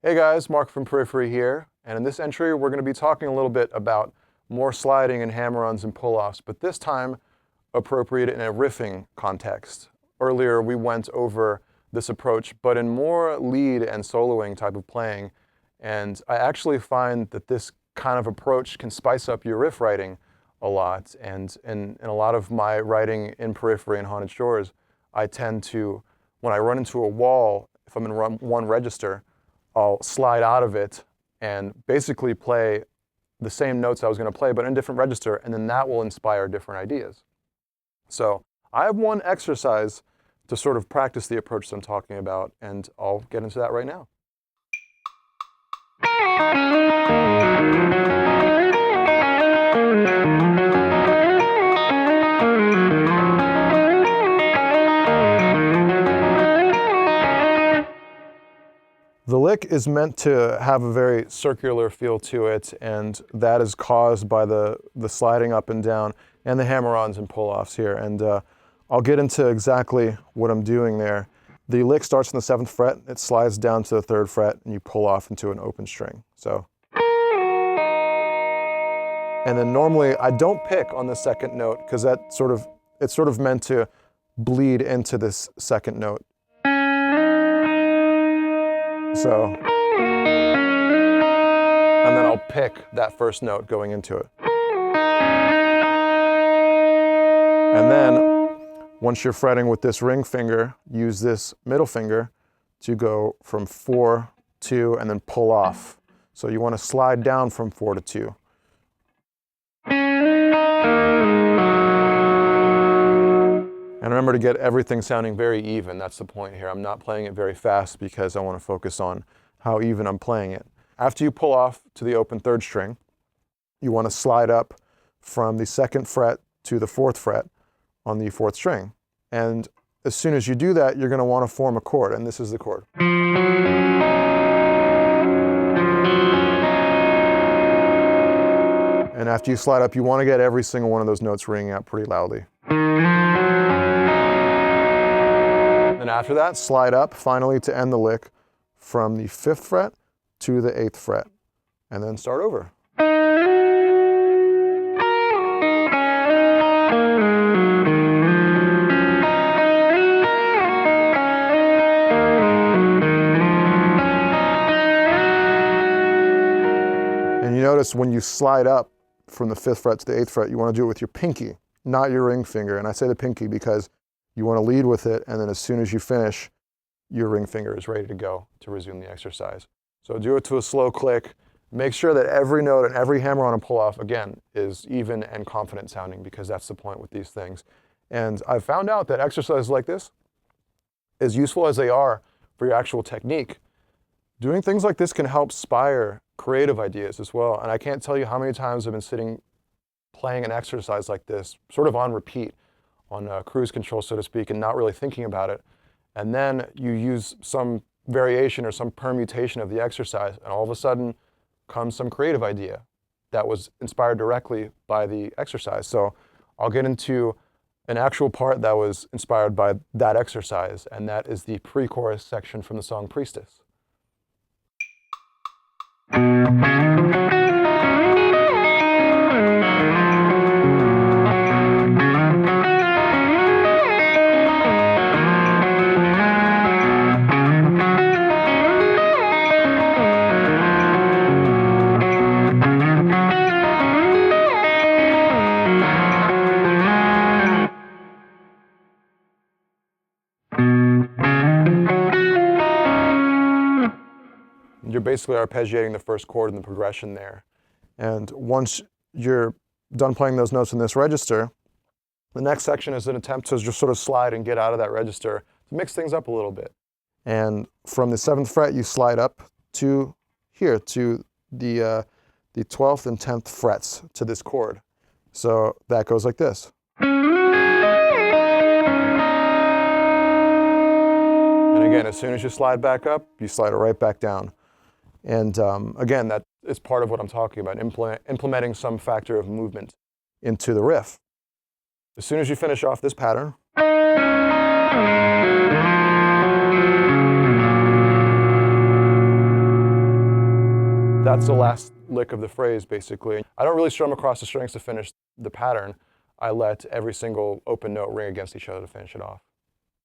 Hey guys, Mark from Periphery here, and in this entry we're going to be talking a little bit about more sliding and hammer-ons and pull-offs, but this time appropriate in a riffing context. Earlier we went over this approach, but in more lead and soloing type of playing, and I actually find that this kind of approach can spice up your riff writing a lot, and in a lot of my writing in Periphery and Haunted Shores, I tend to, when I run into a wall, if I'm in one register, I'll slide out of it and basically play the same notes I was going to play, but in a different register, and then that will inspire different ideas. So I have one exercise to sort of practice the approach that I'm talking about, and I'll get into that right now. The lick is meant to have a very circular feel to it, and that is caused by the sliding up and down and the hammer-ons and pull-offs here. And I'll get into exactly what I'm doing there. The lick starts on the 7th fret, it slides down to the 3rd fret, and you pull off into an open string. So, and then normally I don't pick on the 2nd note because it's sort of meant to bleed into this 2nd note. So, and then I'll pick that 1st note going into it. And then, once you're fretting with this ring finger, use this middle finger to go from 4, 2, and then pull off. So you want to slide down from 4 to 2. And remember to get everything sounding very even. That's the point here. I'm not playing it very fast because I want to focus on how even I'm playing it. After you pull off to the open 3rd string, you want to slide up from the 2nd fret to the 4th fret on the 4th string. And as soon as you do that, you're going to want to form a chord, and this is the chord. And after you slide up, you want to get every single one of those notes ringing out pretty loudly. And after that, slide up finally to end the lick from the 5th fret to the 8th fret, and then start over. And you notice when you slide up from the 5th fret to the 8th fret, you want to do it with your pinky, not your ring finger. And I say the pinky because you want to lead with it, and then as soon as you finish, your ring finger is ready to go to resume the exercise. So do it to a slow click. Make sure that every note and every hammer-on and pull-off, again, is even and confident sounding, because that's the point with these things. And I've found out that exercises like this, as useful as they are for your actual technique, doing things like this can help inspire creative ideas as well. And I can't tell you how many times I've been sitting playing an exercise like this, sort of on repeat, on cruise control, so to speak, and not really thinking about it. And then you use some variation or some permutation of the exercise, and all of a sudden comes some creative idea that was inspired directly by the exercise. So I'll get into an actual part that was inspired by that exercise, and that is the pre-chorus section from the song Priestess. You're basically arpeggiating the 1st chord in the progression there. And once you're done playing those notes in this register, the next section is an attempt to just sort of slide and get out of that register to mix things up a little bit. And from the 7th fret, you slide up to here, to the 12th and 10th frets to this chord. So that goes like this. And again, as soon as you slide back up, you slide it right back down. And again, that is part of what I'm talking about, implementing some factor of movement into the riff. As soon as you finish off this pattern, that's the last lick of the phrase, basically. I don't really strum across the strings to finish the pattern. I let every single open note ring against each other to finish it off.